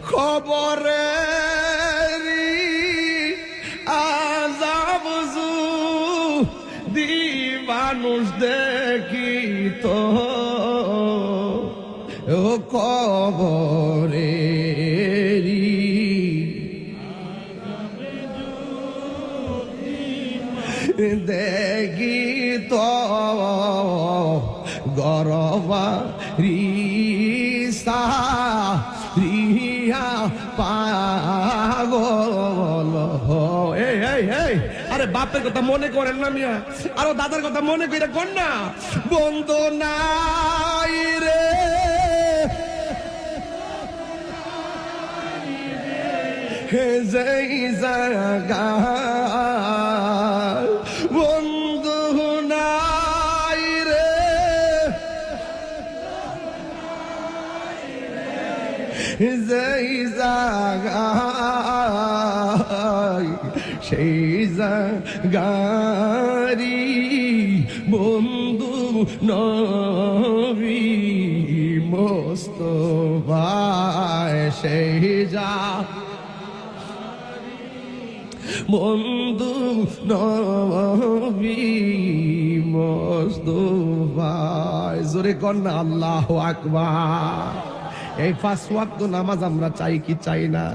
খবরে আযাব দি মানুষ দেখি তো ও কবরে দেখি তো গরবা রিসা রিয়া পাগল এই আরে বাপের কথা মনে করেন না মিয়া, আরো দাদার কথা মনে করে কর না। বন্ধু নাই রে যেই জায়গা বন্ধু নাই রে যেই জায়গা সেই জায়গারি বন্ধু নবী মোস্তফা সেই যা বন্ধু নবী মোস্তফা। জোরে কন্যা আল্লাহু আকবার। এই 5 ওয়াক্ত নামাজ আমরা চাই কি চাই না?